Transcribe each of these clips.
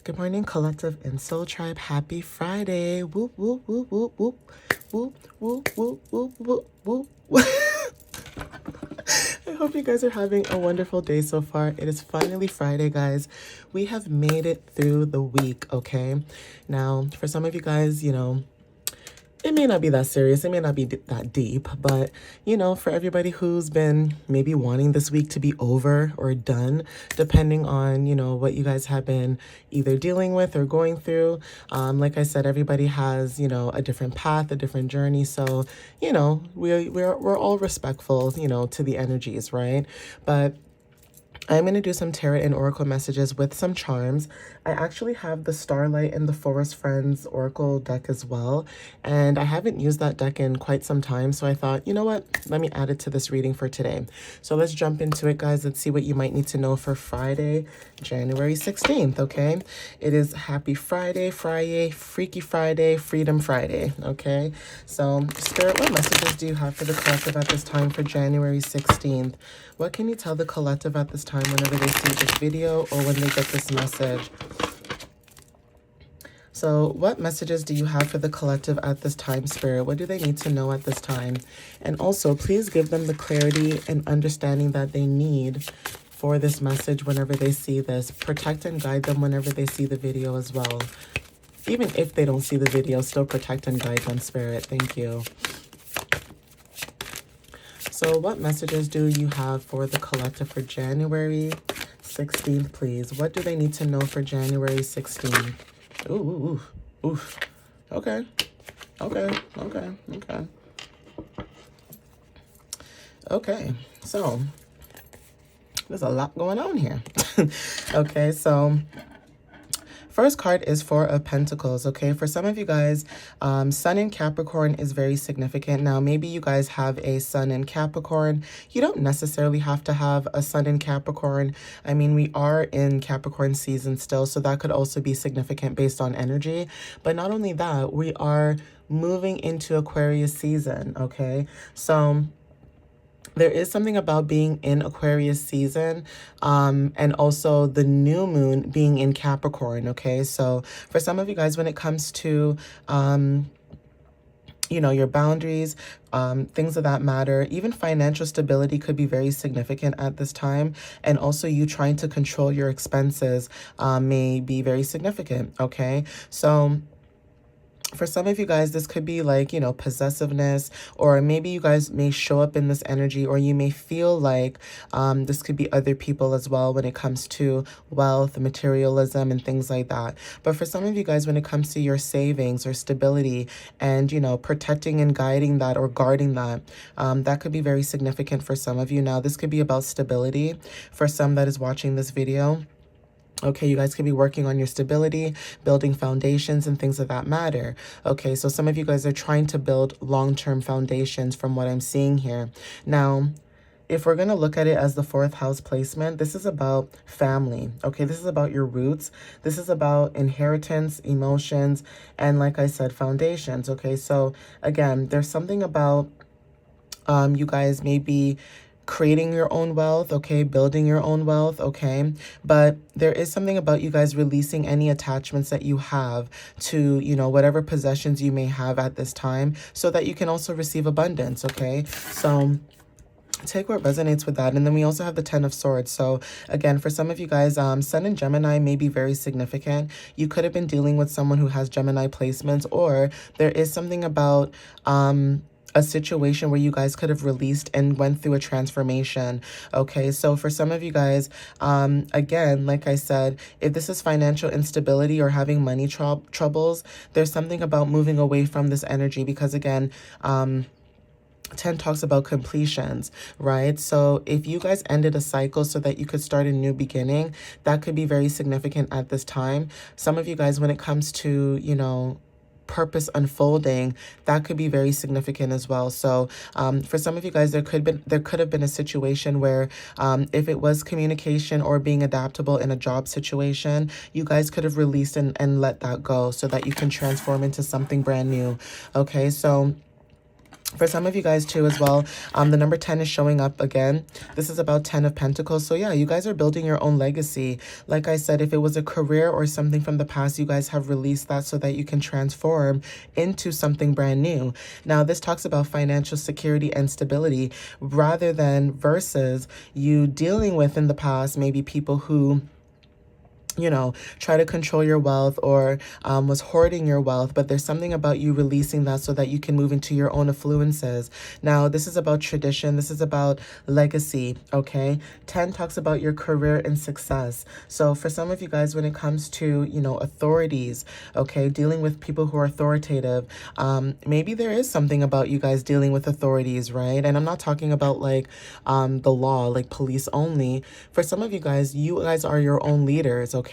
Good morning, Collective and Soul Tribe. Happy Friday. Whoop, whoop, whoop, whoop, whoop. Whoop, whoop, whoop, whoop, whoop, whoop. I hope you guys are having a wonderful day so far. It is finally Friday, guys. We have made it through the week, okay? Now, for some of you guys, it may not be that serious. It may not be that deep, but for everybody who's been maybe wanting this week to be over or done, depending on, what you guys have been either dealing with or going through. Like I said, everybody has, a different path, a different journey. So, we're all respectful, to the energies, right? But I'm going to do some tarot and oracle messages with some charms. I actually have the Starlight and the Forest Friends oracle deck as well, and I haven't used that deck in quite some time, so I thought, you know what, let me add it to this reading for today. So let's jump into it, guys. Let's see what you might need to know for Friday, January 16th, okay? It is Happy Friday, Friyay, Freaky Friday, Freedom Friday, okay? So, Spirit, what messages do you have for the collective at this time for January 16th? What can you tell the collective at this time whenever they see this video or when they get this message? So what messages do you have for the collective at this time, Spirit? What do they need to know at this time? And also, please give them the clarity and understanding that they need for this message whenever they see this. Protect and guide them whenever they see the video as well. Even if they don't see the video, still protect and guide them, Spirit. Thank you. So what messages do you have for the collective for January 16th, please? What do they need to know for January 16th? Ooh, oof. Okay. Okay, so there's a lot going on here. Okay, so first card is Four of Pentacles, okay? For some of you guys, Sun in Capricorn is very significant. Now, maybe you guys have a Sun in Capricorn. You don't necessarily have to have a Sun in Capricorn. I mean, we are in Capricorn season still, so that could also be significant based on energy. But not only that, we are moving into Aquarius season, okay? So there is something about being in Aquarius season and also the new moon being in Capricorn, okay? So for some of you guys, when it comes to, your boundaries, things of that matter, even financial stability could be very significant at this time. And also you trying to control your expenses may be very significant, okay? So for some of you guys, this could be like, possessiveness, or maybe you guys may show up in this energy, or you may feel like this could be other people as well when it comes to wealth, materialism, and things like that. But for some of you guys, when it comes to your savings or stability and, protecting and guiding that or guarding that, that could be very significant for some of you. Now, this could be about stability for some that is watching this video. Okay, you guys could be working on your stability, building foundations and things of that matter. Okay, so some of you guys are trying to build long-term foundations from what I'm seeing here. Now, if we're going to look at it as the fourth house placement, this is about family. Okay, this is about your roots. This is about inheritance, emotions, and like I said, foundations. Okay, so again, there's something about you guys maybe creating your own wealth, okay, building your own wealth, okay, but there is something about you guys releasing any attachments that you have to, whatever possessions you may have at this time, so that you can also receive abundance, okay? So take what resonates with that. And then we also have the Ten of Swords. So again, for some of you guys, Sun in Gemini may be very significant. You could have been dealing with someone who has Gemini placements, or there is something about a situation where you guys could have released and went through a transformation. Okay, so for some of you guys, again, like I said, if this is financial instability or having money troubles, there's something about moving away from this energy, because again, 10 talks about completions, right? So if you guys ended a cycle so that you could start a new beginning, that could be very significant at this time. Some of you guys, when it comes to, purpose unfolding, that could be very significant as well. So for some of you guys, there could have been a situation where if it was communication or being adaptable in a job situation, you guys could have released and let that go so that you can transform into something brand new. Okay, so For some of you guys too as well, the number 10 is showing up again. This is about 10 of Pentacles. So yeah, you guys are building your own legacy. Like I said, if it was a career or something from the past, you guys have released that so that you can transform into something brand new. Now, this talks about financial security and stability rather than versus you dealing with in the past, maybe people who try to control your wealth or was hoarding your wealth, but there's something about you releasing that so that you can move into your own affluences. Now, this is about tradition. This is about legacy, okay? 10 talks about your career and success. So for some of you guys, when it comes to, authorities, okay, dealing with people who are authoritative, maybe there is something about you guys dealing with authorities, right? And I'm not talking about like the law, like police only. For some of you guys are your own leaders, okay?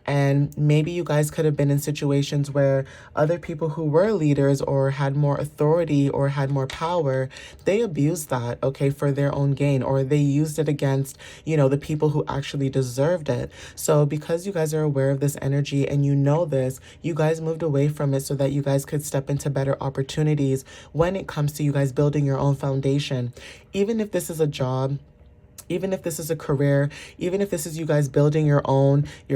And maybe you guys could have been in situations where other people who were leaders or had more authority or had more power, they abused that, okay, for their own gain, or they used it against, the people who actually deserved it. So because you guys are aware of this energy and you know this, you guys moved away from it so that you guys could step into better opportunities when it comes to you guys building your own foundation. Even if this is a job, even if this is a career, even if this is you guys building your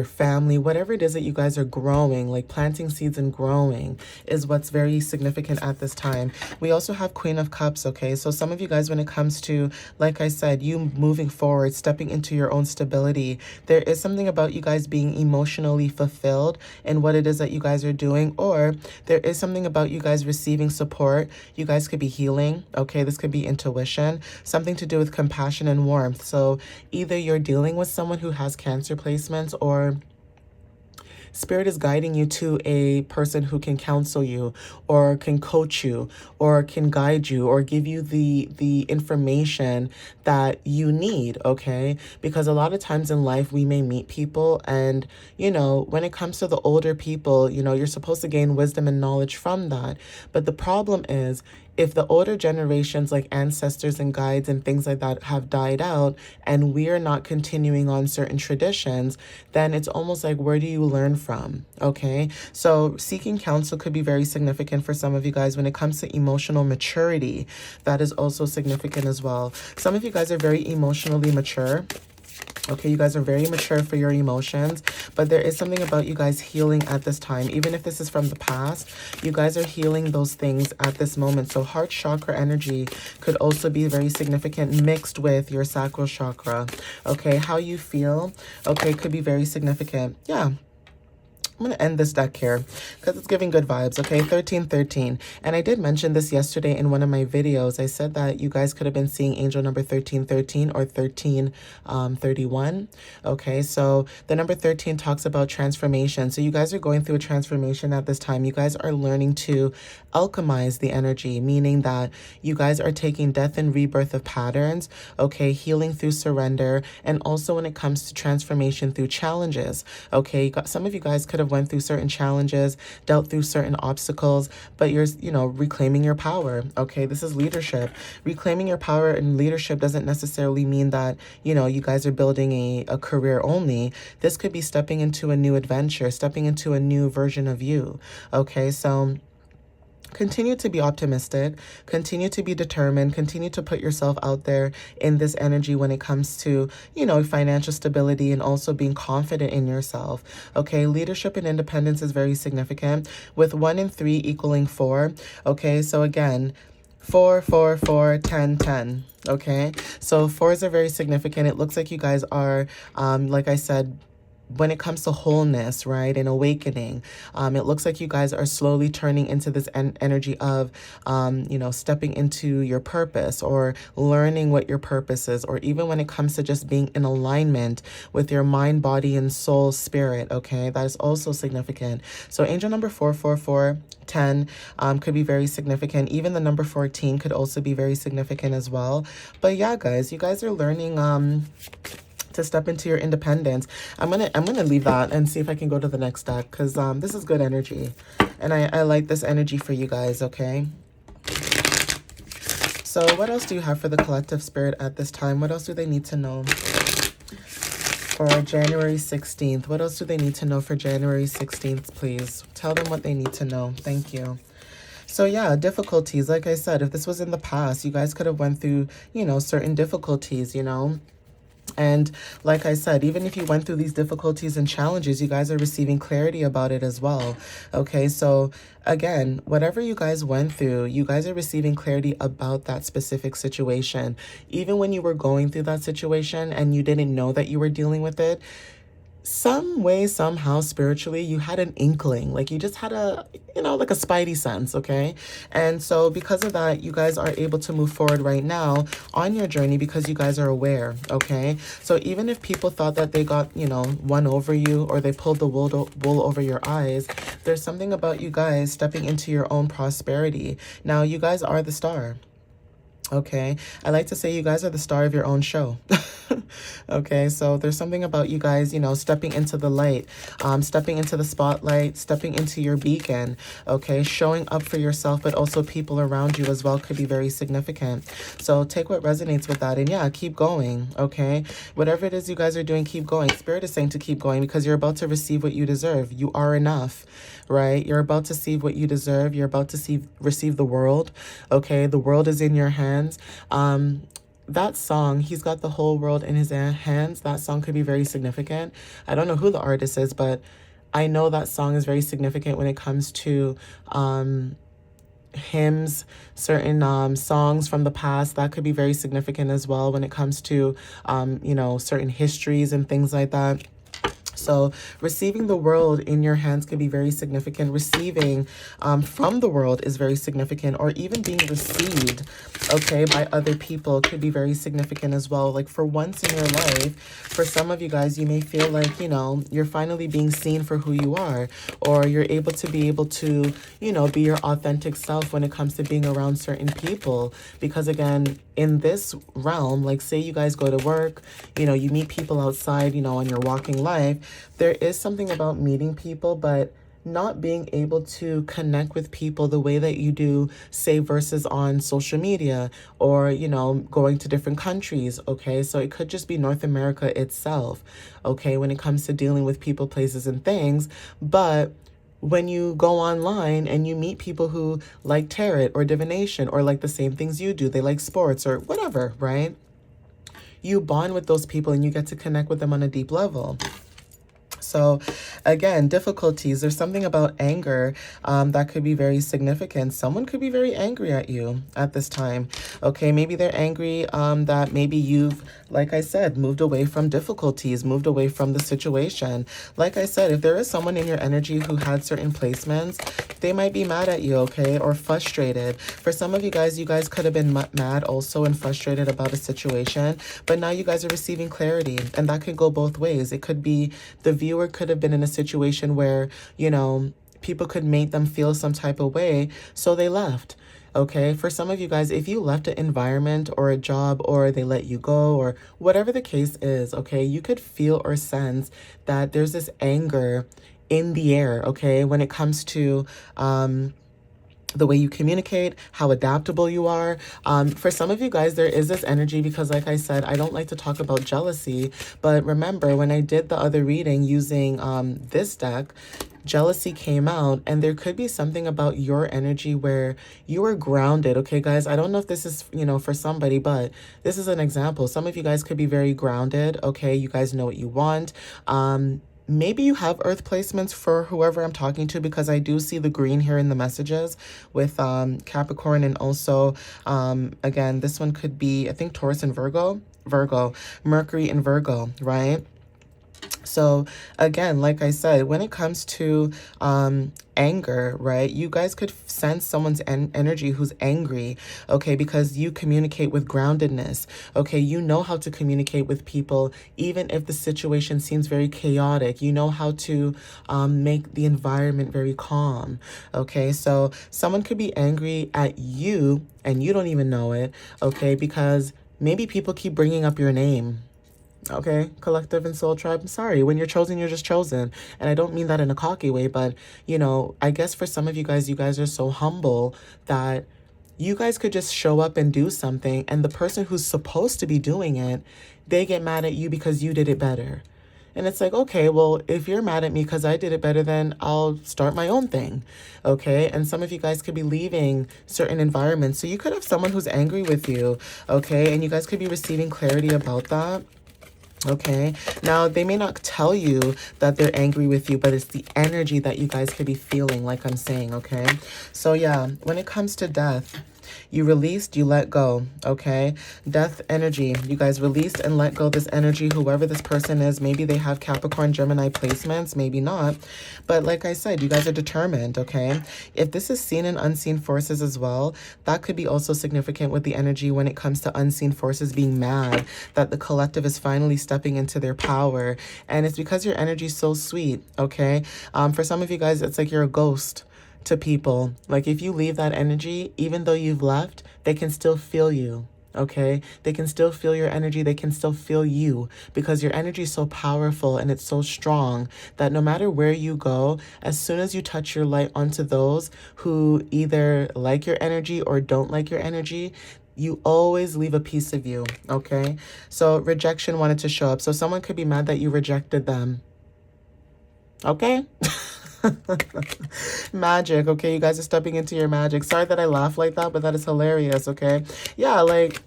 family, whatever it is that you guys are growing, like planting seeds and growing is what's very significant at this time. We also have Queen of Cups, okay? So some of you guys, when it comes to, like I said, you moving forward, stepping into your own stability, there is something about you guys being emotionally fulfilled in what it is that you guys are doing, or there is something about you guys receiving support. You guys could be healing, okay? This could be intuition, something to do with compassion and warmth. So either you're dealing with someone who has Cancer placements, or Spirit is guiding you to a person who can counsel you or can coach you or can guide you or give you the information that you need, okay? Because a lot of times in life we may meet people and, when it comes to the older people, you're supposed to gain wisdom and knowledge from that. But the problem is, if the older generations like ancestors and guides and things like that have died out and we're not continuing on certain traditions, then it's almost like, where do you learn from? Okay. So seeking counsel could be very significant for some of you guys when it comes to emotional maturity. That is also significant as well. Some of you guys are very emotionally mature. Okay, you guys are very mature for your emotions, but there is something about you guys healing at this time. Even if this is from the past, you guys are healing those things at this moment. So heart chakra energy could also be very significant mixed with your sacral chakra. Okay, how you feel, okay, could be very significant. Yeah. I'm going to end this deck here because it's giving good vibes, okay? 1313. And I did mention this yesterday in one of my videos. I said that you guys could have been seeing angel number 1313 or 1331, okay? So the number 13 talks about transformation. So you guys are going through a transformation at this time. You guys are learning to alchemize the energy, meaning that you guys are taking death and rebirth of patterns, okay? Healing through surrender, and also when it comes to transformation through challenges, okay? Some of you guys could have went through certain challenges, dealt through certain obstacles, but you're, reclaiming your power, okay? This is leadership. Reclaiming your power and leadership doesn't necessarily mean that, you guys are building a career only. This could be stepping into a new adventure, stepping into a new version of you, okay? So continue to be optimistic, continue to be determined, continue to put yourself out there in this energy when it comes to, financial stability and also being confident in yourself. Okay, leadership and independence is very significant with 1 and 3 equaling 4. Okay, so again, 4, 4, 4, 10, 10. Okay, so 4s are very significant. It looks like you guys are, like I said, when it comes to wholeness, right, and awakening, it looks like you guys are slowly turning into this energy of, stepping into your purpose or learning what your purpose is, or even when it comes to just being in alignment with your mind, body, and soul, spirit, okay? That is also significant. So angel number 444, 10 could be very significant. Even the number 14 could also be very significant as well. But yeah, guys, you guys are learning to step into your independence. I'm gonna leave that and see if I can go to the next deck because this is good energy, and I like this energy for you guys. Okay. So what else do you have for the collective spirit at this time? What else do they need to know for January 16th? What else do they need to know for January 16th, please? Tell them what they need to know. Thank you. So yeah, difficulties. Like I said, if this was in the past, you guys could have went through, certain difficulties, And like I said, even if you went through these difficulties and challenges, you guys are receiving clarity about it as well. Okay, so again, whatever you guys went through, you guys are receiving clarity about that specific situation. Even when you were going through that situation and you didn't know that you were dealing with it, some way, somehow, spiritually, you had an inkling, like you just had a, like a spidey sense, okay? And so because of that, you guys are able to move forward right now on your journey because you guys are aware, okay? So even if people thought that they got, one over you, or they pulled the wool over your eyes, there's something about you guys stepping into your own prosperity. Now, you guys are the star. Okay, I like to say you guys are the star of your own show. Okay, so there's something about you guys, stepping into the light, stepping into the spotlight, stepping into your beacon, okay, showing up for yourself, but also people around you as well could be very significant. So take what resonates with that and yeah, keep going, okay? Whatever it is you guys are doing, keep going. Spirit is saying to keep going because you're about to receive what you deserve. You are enough, right? You're about to receive what you deserve. You're about to receive the world, okay? The world is in your hands. That song, He's Got the Whole World in His Hands, that song could be very significant. I don't know who the artist is, but I know that song is very significant when it comes to hymns, certain songs from the past. That could be very significant as well when it comes to, certain histories and things like that. So receiving the world in your hands could be very significant. Receiving from the world is very significant, or even being received, okay, by other people could be very significant as well. Like for once in your life, for some of you guys, you may feel like, you're finally being seen for who you are, or you're able to be your authentic self when it comes to being around certain people. Because again, in this realm, like say you guys go to work, you meet people outside, on your walking life, there is something about meeting people, but not being able to connect with people the way that you do, say, versus on social media or, going to different countries, okay? So it could just be North America itself, okay, when it comes to dealing with people, places, and things. But when you go online and you meet people who like tarot or divination or like the same things you do, they like sports or whatever, right? You bond with those people and you get to connect with them on a deep level. So again, difficulties. There's something about anger that could be very significant. Someone could be very angry at you at this time. Okay, maybe they're angry that maybe you've, like I said, moved away from difficulties, moved away from the situation. Like I said, if there is someone in your energy who had certain placements, they might be mad at you, okay, or frustrated. For some of you guys could have been mad also and frustrated about a situation, but now you guys are receiving clarity, and that could go both ways. It could be the viewer could have been in a situation where, people could make them feel some type of way, so they left. Okay, for some of you guys, if you left an environment or a job, or they let you go, or whatever the case is, okay, you could feel or sense that there's this anger in the air, okay, when it comes to the way you communicate, how adaptable you are. For some of you guys, there is this energy because, like I said, I don't like to talk about jealousy. But remember, when I did the other reading using this deck, jealousy came out, and there could be something about your energy where you are grounded. Okay, guys, I don't know if this is, for somebody, but this is an example. Some of you guys could be very grounded. Okay, you guys know what you want. Maybe you have earth placements for whoever I'm talking to, because I do see the green here in the messages with Capricorn, and also, again, this one could be, I think, Taurus and Virgo, Mercury and Virgo, right? So again, like I said, when it comes to anger, right, you guys could sense someone's energy who's angry, okay, because you communicate with groundedness, okay? You know how to communicate with people, even if the situation seems very chaotic. You know how to make the environment very calm, okay? So someone could be angry at you and you don't even know it, okay, because maybe people keep bringing up your name. Okay, collective and soul tribe, I'm sorry. When you're chosen, you're just chosen. And I don't mean that in a cocky way, but, I guess for some of you guys are so humble that you guys could just show up and do something, and the person who's supposed to be doing it, they get mad at you because you did it better. And it's like, okay, well, if you're mad at me because I did it better, then I'll start my own thing. Okay. And some of you guys could be leaving certain environments. So you could have someone who's angry with you. Okay. And you guys could be receiving clarity about that. Okay. Now, they may not tell you that they're angry with you, but it's the energy that you guys could be feeling, like I'm saying. Okay. So yeah, when it comes to death, you released, you let go, okay? Death energy, you guys released and let go this energy, whoever this person is. Maybe they have Capricorn, Gemini placements, maybe not. But like I said, you guys are determined, okay? If this is seen and unseen forces as well, that could be also significant with the energy when it comes to unseen forces being mad, that the collective is finally stepping into their power. And it's because your energy is so sweet, okay? For some of you guys, it's like you're a ghost to people. Like if you leave that energy, even though you've left, they can still feel you. Okay, they can still feel your energy. They can still feel you because your energy is so powerful and it's so strong that no matter where you go, as soon as you touch your light onto those who either like your energy or don't like your energy, you always leave a piece of you. Okay, so rejection wanted to show up. So someone could be mad that you rejected them. Okay. Magic. Okay, you guys are stepping into your magic. Sorry that I laugh like that, but that is hilarious. Okay, yeah, like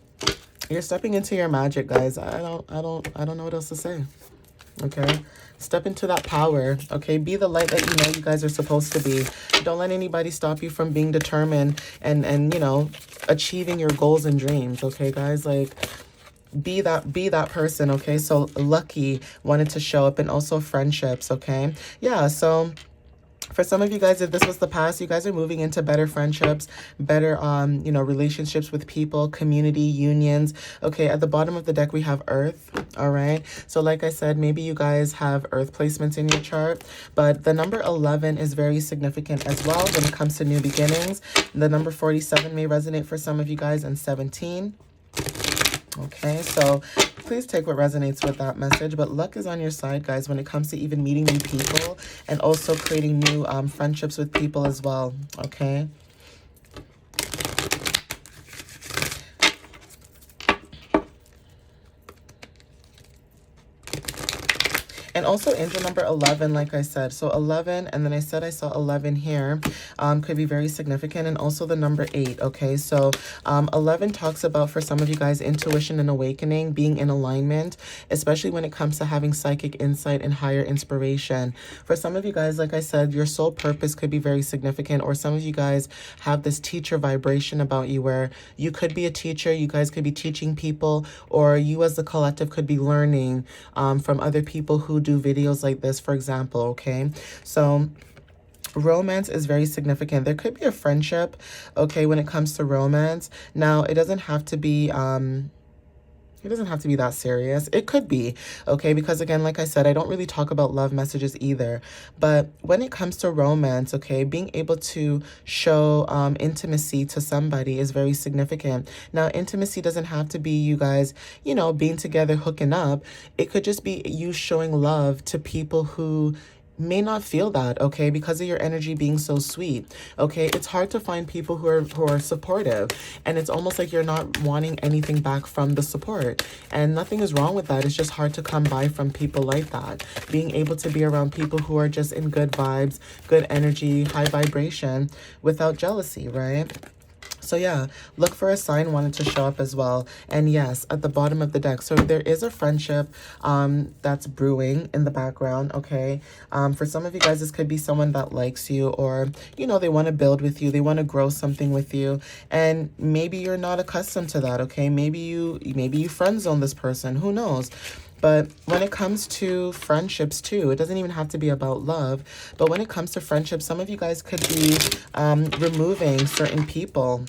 you're stepping into your magic, guys. I don't know what else to say. Okay, step into that power. Okay, be the light that you know you guys are supposed to be. Don't let anybody stop you from being determined and you know, achieving your goals and dreams. Okay, guys, like be that person. Okay, so lucky wanted to show up, and also friendships. Okay, yeah, so for some of you guys, if this was the past, you guys are moving into better friendships, better, you know, relationships with people, community, unions. Okay, at the bottom of the deck, we have Earth, all right? So like I said, maybe you guys have Earth placements in your chart, but the number 11 is very significant as well when it comes to new beginnings. The number 47 may resonate for some of you guys, and 17. Okay, so please take what resonates with that message. But luck is on your side, guys, when it comes to even meeting new people and also creating new friendships with people as well. Okay. And also angel number 11, like I said. So 11, and then I said I saw 11 here, could be very significant. And also the number 8, okay? So 11 talks about, for some of you guys, intuition and awakening, being in alignment, especially when it comes to having psychic insight and higher inspiration. For some of you guys, like I said, your soul purpose could be very significant, or some of you guys have this teacher vibration about you where you could be a teacher, you guys could be teaching people, or you as the collective could be learning from other people who do videos like this, for example. Okay, so romance is very significant. There could be a friendship, okay, when it comes to romance. Now, it doesn't have to be that serious. It could be, okay, because again, like I said, I don't really talk about love messages either. But when it comes to romance, okay, being able to show intimacy to somebody is very significant. Now, intimacy doesn't have to be you guys, you know, being together, hooking up. It could just be you showing love to people who may not feel that, okay, because of your energy being so sweet. Okay, it's hard to find people who are supportive, and it's almost like you're not wanting anything back from the support, and nothing is wrong with that. It's just hard to come by from people like that. Being able to be around people who are just in good vibes, good energy, high vibration, without jealousy, right? So yeah, look for a sign wanted to show up as well. And yes, at the bottom of the deck, so there is a friendship that's brewing in the background, okay? For some of you guys, this could be someone that likes you, or, you know, they want to build with you. They want to grow something with you. And maybe you're not accustomed to that, okay? Maybe you friend zone this person. Who knows? But when it comes to friendships too, it doesn't even have to be about love. But when it comes to friendships, some of you guys could be removing certain people,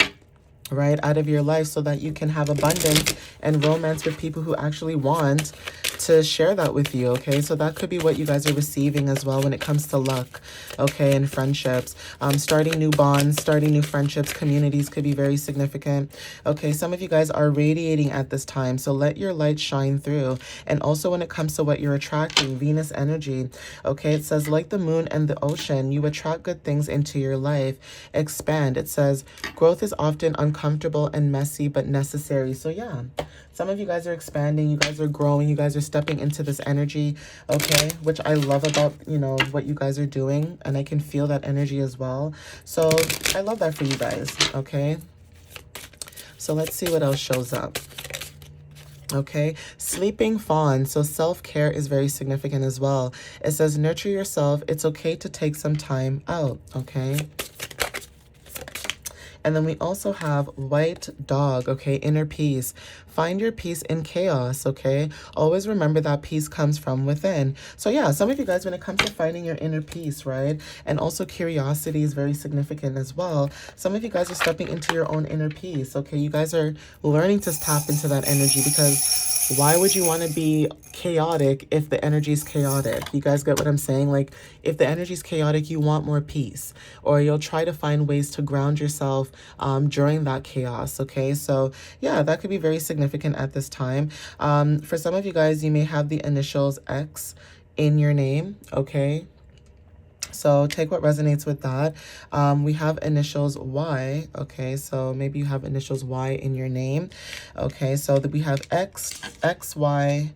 right, out of your life so that you can have abundance and romance with people who actually want to share that with you, okay? So that could be what you guys are receiving as well when it comes to luck, okay, and friendships. Starting new bonds, starting new friendships, communities could be very significant. Okay, some of you guys are radiating at this time, so let your light shine through. And also when it comes to what you're attracting, Venus energy, okay, it says, like the moon and the ocean, you attract good things into your life. Expand. It says, growth is often uncomfortable and messy, but necessary. So yeah, some of you guys are expanding, you guys are growing, you guys are stepping into this energy, okay, which I love about, you know, what you guys are doing, and I can feel that energy as well. So I love that for you guys, okay? So let's see what else shows up. Okay, sleeping fawn. So self-care is very significant as well. It says nurture yourself. It's okay to take some time out, okay? And then we also have white dog, okay, inner peace. Find your peace in chaos, okay? Always remember that peace comes from within. So yeah, some of you guys, when it comes to finding your inner peace, right? And also curiosity is very significant as well. Some of you guys are stepping into your own inner peace, okay? You guys are learning to tap into that energy, because why would you want to be chaotic if the energy is chaotic? You guys get what I'm saying? Like, if the energy is chaotic, you want more peace, or you'll try to find ways to ground yourself during that chaos, okay? So yeah, that could be very significant at this time. For some of you guys, you may have the initials X in your name, okay? So take what resonates with that. We have initials Y, okay? So maybe you have initials Y in your name, okay? So that we have X, XY,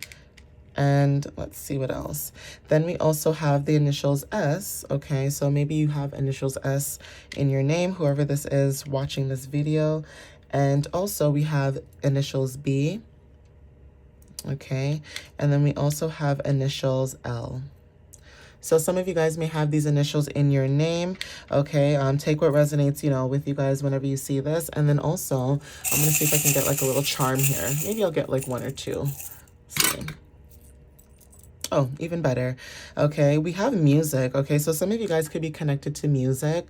and let's see what else. Then we also have the initials S, okay? So maybe you have initials S in your name, whoever this is watching this video. And also we have initials B, okay? And then we also have initials L. So some of you guys may have these initials in your name, okay? Take what resonates, you know, with you guys whenever you see this. And then also, I'm going to see if I can get like a little charm here. Maybe I'll get like one or two. Let's see. Oh, even better. Okay, we have music. Okay, so some of you guys could be connected to music.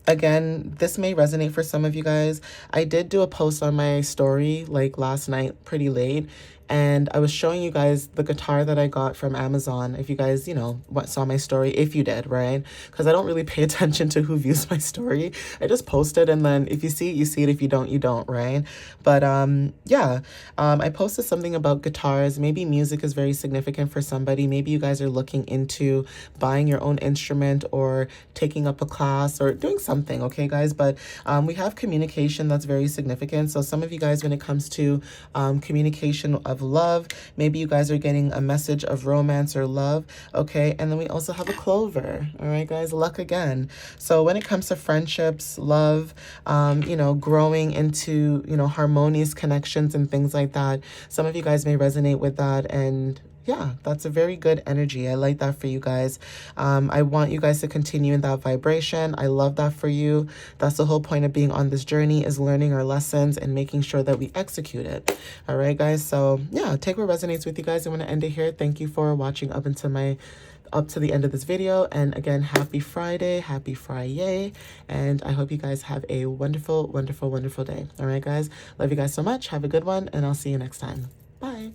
Again, this may resonate for some of you guys. I did do a post on my story like last night, pretty late, and I was showing you guys the guitar that I got from Amazon. If you guys, you know, saw my story, if you did, right? Because I don't really pay attention to who views my story. I just post it, and then if you see it, you see it. If you don't, you don't, right? But yeah, I posted something about guitars. Maybe music is very significant for somebody. Maybe you guys are looking into buying your own instrument or taking up a class or doing something, okay, guys? But we have communication that's very significant. So some of you guys, when it comes to communication of love, maybe you guys are getting a message of romance or love, okay? And then we also have a clover, all right, guys? Luck again. So when it comes to friendships, love, you know, growing into, you know, harmonious connections and things like that, some of you guys may resonate with that. And yeah, that's a very good energy. I like that for you guys. I want you guys to continue in that vibration. I love that for you. That's the whole point of being on this journey, is learning our lessons and making sure that we execute it. All right, guys. So yeah, take what resonates with you guys. I want to end it here. Thank you for watching up to the end of this video. And again, happy Friday, happy Friyay. And I hope you guys have a wonderful, wonderful, wonderful day. All right, guys. Love you guys so much. Have a good one, and I'll see you next time. Bye.